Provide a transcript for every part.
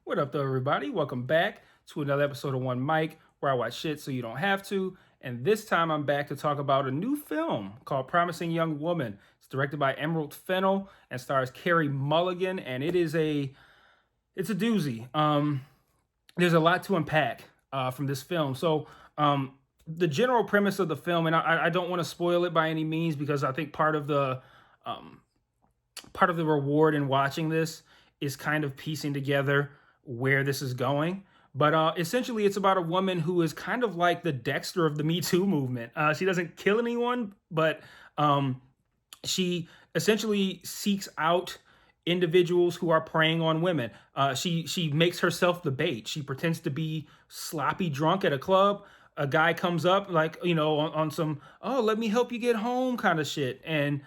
What up, though, everybody? Welcome back to another episode of One Mic, where I watch shit so you don't have to. And this time I'm back to talk about a new film called Promising Young Woman. It's directed by Emerald Fennell and stars Carey Mulligan, and it's a doozy. There's a lot to unpack from this film. The general premise of the film, and I don't want to spoil it by any means because I think um, part of the reward in watching this is kind of piecing together where this is going. But essentially, it's about a woman who is kind of like the Dexter of the Me Too movement. She doesn't kill anyone, but um, she essentially seeks out individuals who are preying on women. She makes herself the bait. She pretends to be sloppy drunk at a club. A guy comes up like on some let me help you get home kind of shit, and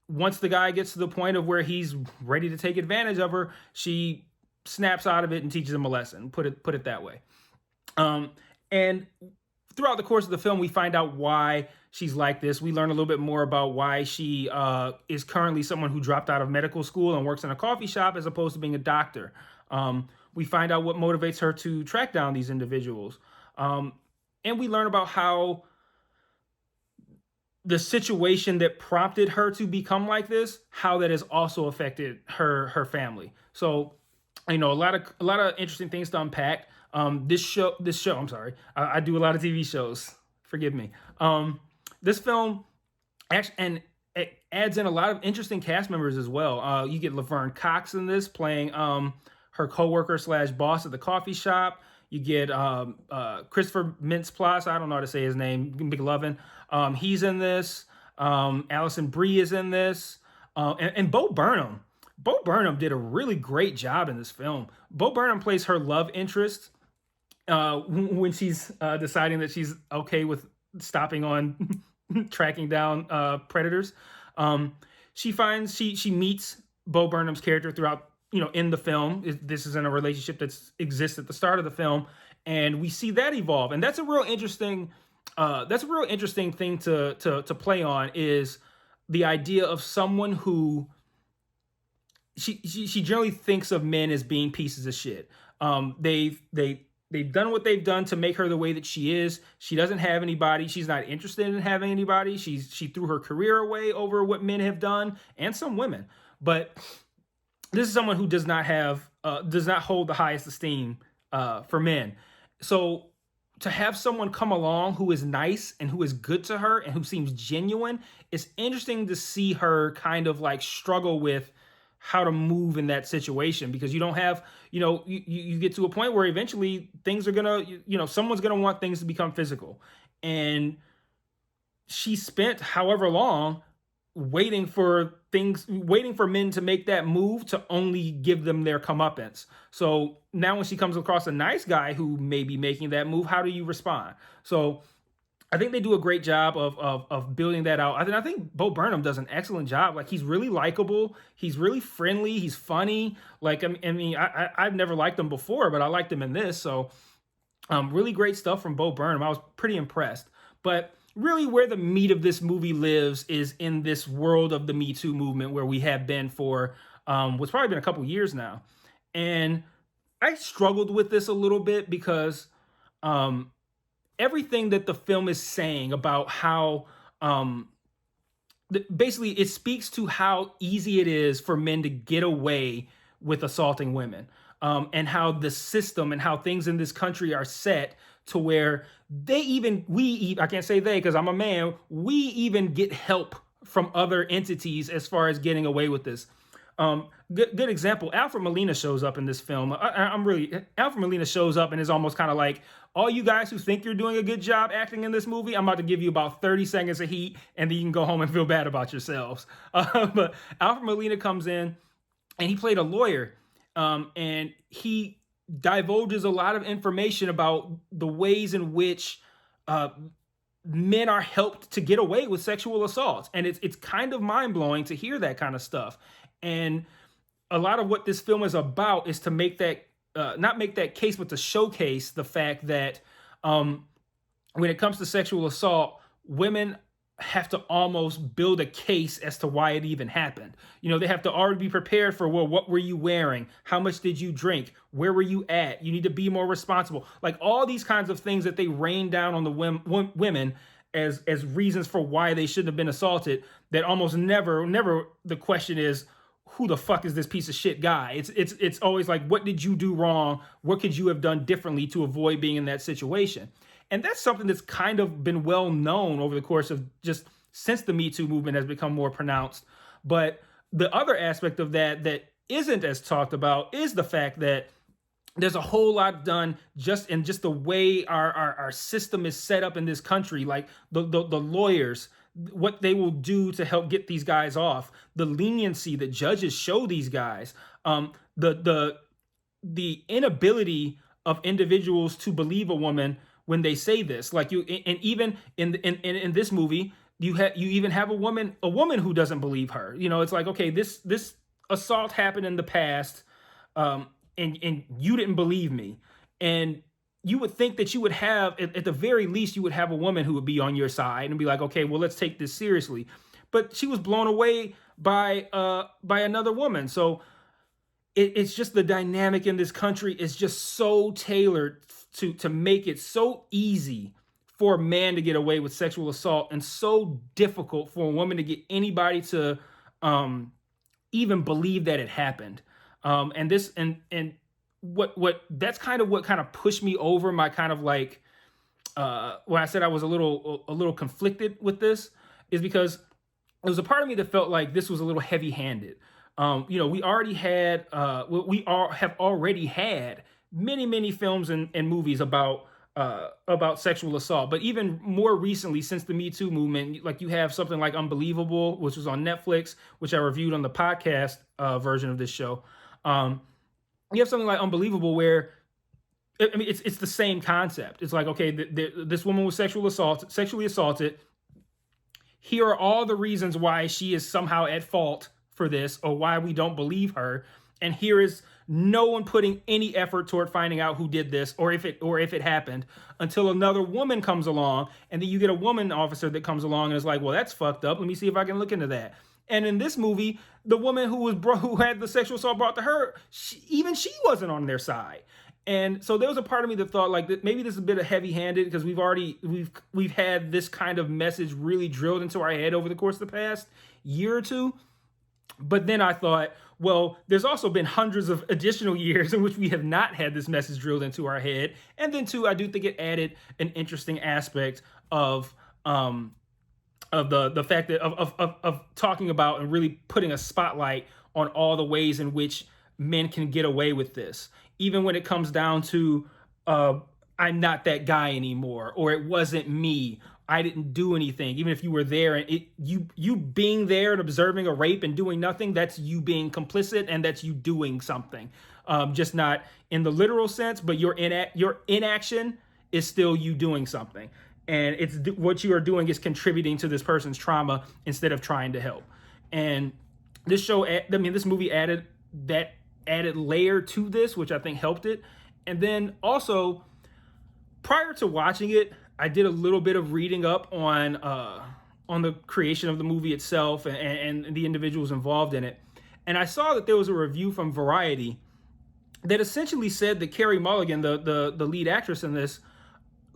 once the guy gets to the point of where he's ready to take advantage of her, she snaps out of it and teaches him a lesson. Put it that way. And throughout the course of the film, we find out why she's like this. We learn a little bit more about why she is currently someone who dropped out of medical school and works in a coffee shop as opposed to being a doctor. We find out what motivates her to track down these individuals. And we learn about how the situation that prompted her to become like this, how that has also affected her family. So, a lot of interesting things to unpack. This show, I'm sorry, I do a lot of TV shows. Forgive me. This film actually, and it adds in a lot of interesting cast members as well. You get Laverne Cox in this playing her coworker slash boss at the coffee shop. You get Christopher Mintz-Plasse. I don't know how to say his name. McLovin. He's in this. Alison Brie is in this. And Bo Burnham. Bo Burnham did a really great job in this film. Bo Burnham plays her love interest when she's deciding that she's okay with stopping on tracking down predators. She meets Bo Burnham's character throughout, in the film. This is in a relationship that exists at the start of the film, and we see that evolve. And that's a real interesting thing to play on, is the idea of someone who she generally thinks of men as being pieces of shit. They've done what they've done to make her the way that she is. She doesn't have anybody. She's not interested in having anybody. She threw her career away over what men have done, and some women. But this is someone who does not hold the highest esteem for men. So to have someone come along who is nice and who is good to her and who seems genuine, it's interesting to see her kind of like struggle with how to move in that situation, because you don't have, you get to a point where eventually things are gonna, someone's gonna want things to become physical. And she spent however long waiting for men to make that move to only give them their comeuppance. So now when she comes across a nice guy who may be making that move, how do you respond? So I think they do a great job of building that out. I think Bo Burnham does an excellent job. Like, he's really likable. He's really friendly. He's funny. Like, I've never liked him before, but I liked him in this. So, really great stuff from Bo Burnham. I was pretty impressed. But really, where the meat of this movie lives is in this world of the Me Too movement, where we have been for what's probably been a couple years now. And I struggled with this a little bit because everything that the film is saying about how basically it speaks to how easy it is for men to get away with assaulting women, and how the system and how things in this country are set to where I can't say they because I'm a man, we even get help from other entities as far as getting away with this. Good example. Alfred Molina shows up in this film. Alfred Molina shows up and is almost kind of like, all you guys who think you're doing a good job acting in this movie, I'm about to give you about 30 seconds of heat, and then you can go home and feel bad about yourselves. But Alfred Molina comes in, and he played a lawyer, and he divulges a lot of information about the ways in which men are helped to get away with sexual assaults, and it's kind of mind blowing to hear that kind of stuff. And a lot of what this film is about is to make that not make that case, but to showcase the fact that when it comes to sexual assault, women have to almost build a case as to why it even happened. You know, they have to already be prepared for, well, what were you wearing? How much did you drink? Where were you at? You need to be more responsible. Like all these kinds of things that they rain down on the women as reasons for why they shouldn't have been assaulted, that almost never the question is, who the fuck is this piece of shit guy? It's always like, what did you do wrong? What could you have done differently to avoid being in that situation? And that's something that's kind of been well known over the course of just since the Me Too movement has become more pronounced. But the other aspect of that that isn't as talked about is the fact that there's a whole lot done just in just the way our system is set up in this country, like the lawyers, what they will do to help get these guys off, the leniency that judges show these guys, the inability of individuals to believe a woman when they say this. Like you, and even in this movie, you even have a woman who doesn't believe her. You know, it's like, okay, this assault happened in the past, and you didn't believe me, and you would think that you would have, at the very least, you would have a woman who would be on your side and be like, okay, well, let's take this seriously. But she was blown away by another woman. So it's just the dynamic in this country is just so tailored to make it so easy for a man to get away with sexual assault, and so difficult for a woman to get anybody to even believe that it happened. And this and what that's kind of pushed me over my kind of like when I said I was a little conflicted with this, is because there was a part of me that felt like this was a little heavy-handed. You know, we have already had many films and movies about sexual assault. But even more recently, since the Me Too movement, like you have something like Unbelievable, which was on Netflix, which I reviewed on the podcast version of this show. You have something like Unbelievable where, I mean, it's the same concept. It's like, okay, this woman was sexually assaulted. Here are all the reasons why she is somehow at fault for this, or why we don't believe her. And here is no one putting any effort toward finding out who did this, or if it happened, until another woman comes along, and then you get a woman officer that comes along and is like, well, that's fucked up. Let me see if I can look into that. And in this movie, the woman who had the sexual assault brought to her, she wasn't on their side. And so there was a part of me that thought like that maybe this is a bit of heavy-handed, because we've had this kind of message really drilled into our head over the course of the past year or two. But then I thought, well, there's also been hundreds of additional years in which we have not had this message drilled into our head. And then too, I do think it added an interesting aspect of the fact that of talking about and really putting a spotlight on all the ways in which men can get away with this, even when it comes down to I'm not that guy anymore, or it wasn't me, I didn't do anything. Even if you were there, and you being there and observing a rape and doing nothing, that's you being complicit, and that's you doing something, just not in the literal sense, but your inaction is still you doing something. And it's what you are doing is contributing to this person's trauma instead of trying to help. And this movie added that added layer to this, which I think helped it. And then also, prior to watching it, I did a little bit of reading up on the creation of the movie itself and the individuals involved in it. And I saw that there was a review from Variety that essentially said that Carey Mulligan, the lead actress in this,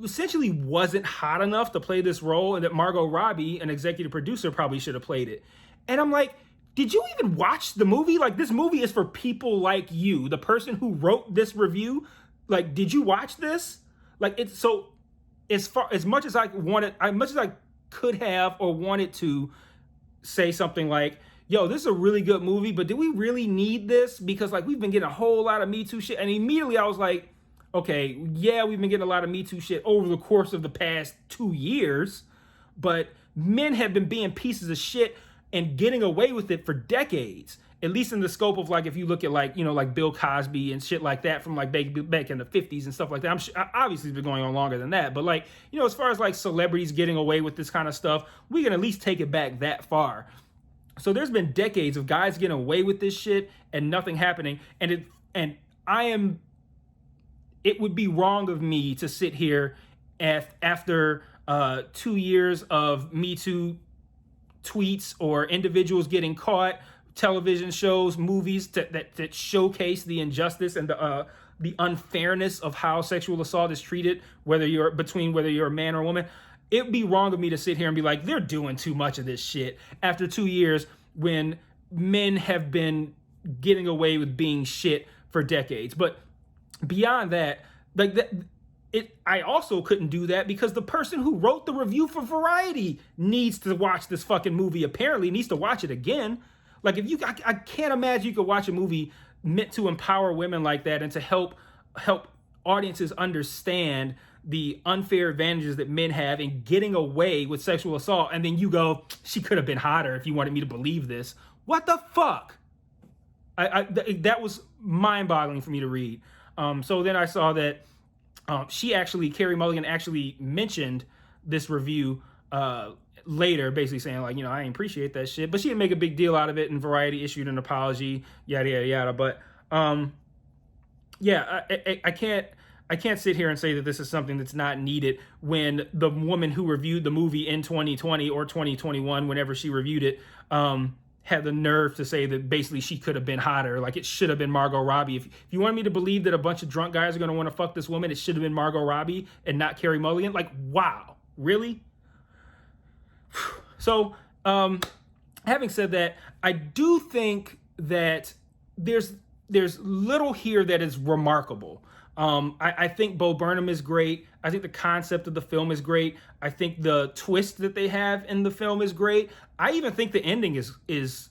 essentially wasn't hot enough to play this role, and that Margot Robbie, an executive producer, probably should have played it. And I'm like, did you even watch the movie? Like, this movie is for people like you, the person who wrote this review. Like, did you watch this? Like, it's so, as much as I could have or wanted to say something like, yo, this is a really good movie, but do we really need this? Because like, we've been getting a whole lot of Me Too shit. And immediately I was like, okay, yeah, we've been getting a lot of Me Too shit over the course of the past 2 years, but men have been being pieces of shit and getting away with it for decades. At least in the scope of like, if you look at like, you know, like Bill Cosby and shit like that from like back in the 50s and stuff like that. I'm sure, obviously it's been going on longer than that, but like, you know, as far as like celebrities getting away with this kind of stuff, we can at least take it back that far. So there's been decades of guys getting away with this shit and nothing happening. It would be wrong of me to sit here after 2 years of Me Too tweets or individuals getting caught, television shows, movies that showcase the injustice and the unfairness of how sexual assault is treated, whether you're a man or a woman. It'd be wrong of me to sit here and be like, they're doing too much of this shit after 2 years when men have been getting away with being shit for decades. But beyond that, like that, I also couldn't do that because the person who wrote the review for Variety needs to watch this fucking movie. Apparently, needs to watch it again. Like, I can't imagine you could watch a movie meant to empower women like that and to help audiences understand the unfair advantages that men have in getting away with sexual assault, and then you go, she could have been hotter if you wanted me to believe this. What the fuck? That was mind-boggling for me to read. So then I saw that Carey Mulligan actually mentioned this review later, basically saying like, I ain't appreciate that shit, but she didn't make a big deal out of it, and Variety issued an apology, yada yada yada. But I can't sit here and say that this is something that's not needed when the woman who reviewed the movie in 2020 or 2021, whenever she reviewed it, had the nerve to say that basically she could have been hotter. Like, it should have been Margot Robbie. If you want me to believe that a bunch of drunk guys are going to want to fuck this woman, it should have been Margot Robbie and not Carey Mulligan. Like, wow, really? So, having said that, I do think that there's little here that is remarkable. I think Bo Burnham is great. I think the concept of the film is great. I think the twist that they have in the film is great. I even think the ending is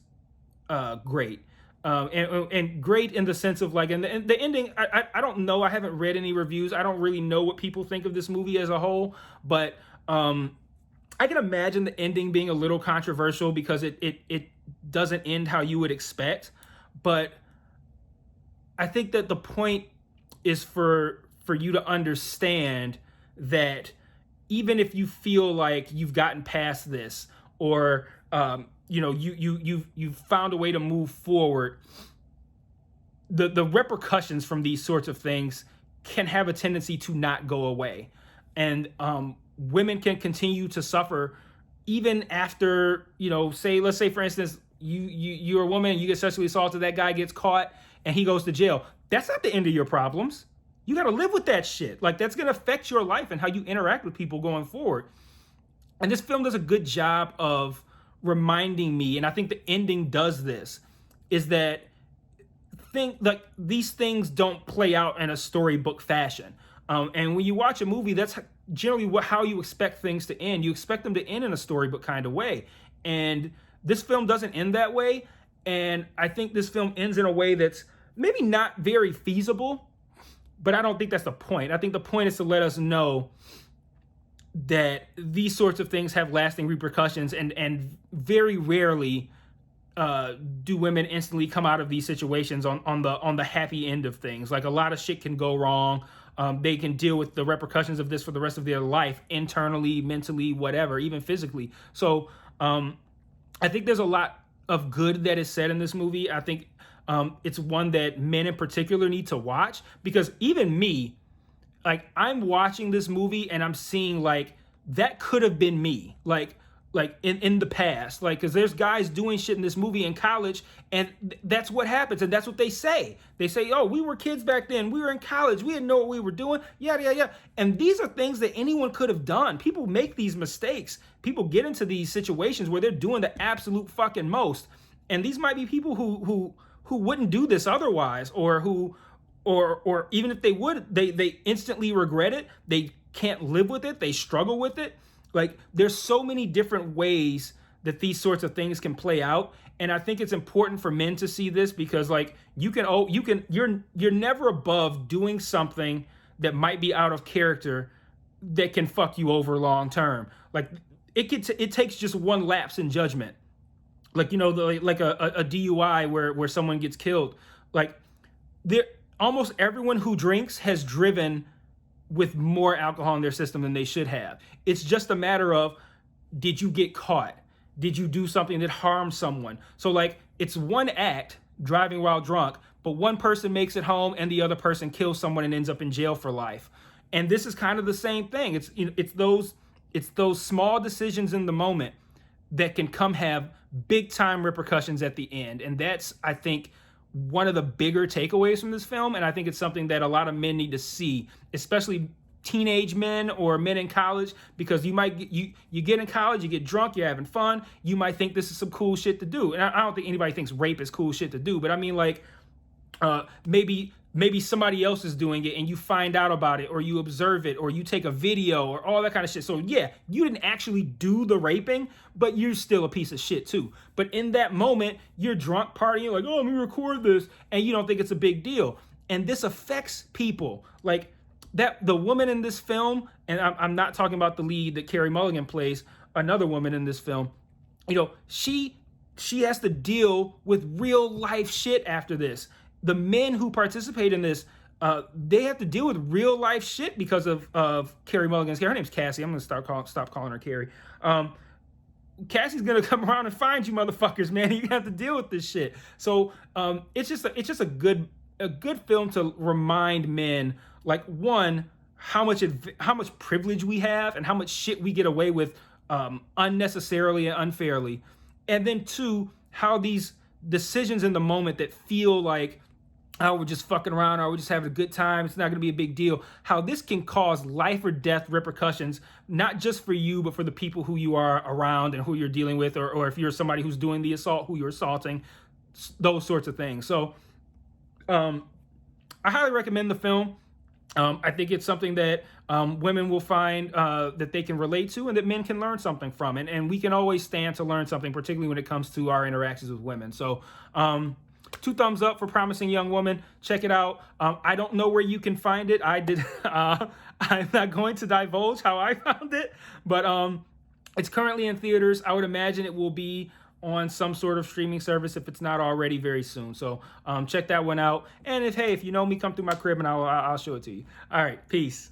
great. And great in the sense of like, and the ending, I don't know. I haven't read any reviews. I don't really know what people think of this movie as a whole, but I can imagine the ending being a little controversial because it doesn't end how you would expect. But I think that the point is for you to understand that even if you feel like you've gotten past this, or you've found a way to move forward, the repercussions from these sorts of things can have a tendency to not go away, and women can continue to suffer even after, let's say for instance, you're a woman, you get sexually assaulted, that guy gets caught and he goes to jail. That's not the end of your problems. You got to live with that shit. Like, that's going to affect your life and how you interact with people going forward. And this film does a good job of reminding me, and I think the ending does this, is that these things don't play out in a storybook fashion. And when you watch a movie, that's generally how you expect things to end. You expect them to end in a storybook kind of way. And this film doesn't end that way. And I think this film ends in a way that's maybe not very feasible, but I don't think that's the point. I think the point is to let us know that these sorts of things have lasting repercussions, and very rarely do women instantly come out of these situations on the happy end of things. Like, a lot of shit can go wrong. They can deal with the repercussions of this for the rest of their life, internally, mentally, whatever, even physically. So I think there's a lot of good that is said in this movie. I think it's one that men in particular need to watch, because even me, like, I'm watching this movie and I'm seeing like, that could have been me, like in the past, like, because there's guys doing shit in this movie in college, and that's what happens, and that's what they say. They say, oh, we were kids back then, we were in college, we didn't know what we were doing, yada yada yada. And these are things that anyone could have done. People make these mistakes. People get into these situations where they're doing the absolute fucking most, and these might be people who wouldn't do this otherwise, or even if they would, they instantly regret it. They can't live with it. They struggle with it. Like, there's so many different ways that these sorts of things can play out. And I think it's important for men to see this, because like, you're never above doing something that might be out of character that can fuck you over long term. Like, it takes just one lapse in judgment. Like, like a DUI where someone gets killed. Like, almost everyone who drinks has driven with more alcohol in their system than they should have. It's just a matter of, did you get caught? Did you do something that harmed someone? So like, it's one act, driving while drunk, but one person makes it home and the other person kills someone and ends up in jail for life. And this is kind of the same thing. It's those it's those small decisions in the moment that can come have big time repercussions at the end. And that's, I think, one of the bigger takeaways from this film. And I think it's something that a lot of men need to see, especially teenage men or men in college, because you might get, you get in college, you get drunk, you're having fun, you might think this is some cool shit to do. And I don't think anybody thinks rape is cool shit to do, but I mean, like, maybe somebody else is doing it and you find out about it, or you observe it, or you take a video, or all that kind of shit. So yeah, you didn't actually do the raping, but you're still a piece of shit too. But in that moment, you're drunk partying, like, oh, let me record this, and you don't think it's a big deal. And this affects people. Like, that the woman in this film, and I'm not talking about the lead that Carey Mulligan plays, another woman in this film, you know, she has to deal with real life shit after this. The men who participate in this, they have to deal with real life shit because of Carey Mulligan's character. Her name's Cassie. I'm gonna stop calling her Carey. Cassie's gonna come around and find you, motherfuckers, man. You have to deal with this shit. So it's just a good film to remind men, like, one, how much privilege we have and how much shit we get away with unnecessarily and unfairly, and then two, how these decisions in the moment that feel like, oh, we're just fucking around, or we're just having a good time, it's not going to be a big deal, how this can cause life or death repercussions, not just for you, but for the people who you are around and who you're dealing with, or if you're somebody who's doing the assault, who you're assaulting, those sorts of things. So I highly recommend the film. I think it's something that women will find that they can relate to, and that men can learn something from. And we can always stand to learn something, particularly when it comes to our interactions with women. So 2 thumbs up for Promising Young Woman. Check it out. I don't know where you can find it. I'm not going to divulge how I found it, but it's currently in theaters. I would imagine it will be on some sort of streaming service if it's not already very soon. So check that one out. And if you know me, come through my crib and I'll show it to you. All right, peace.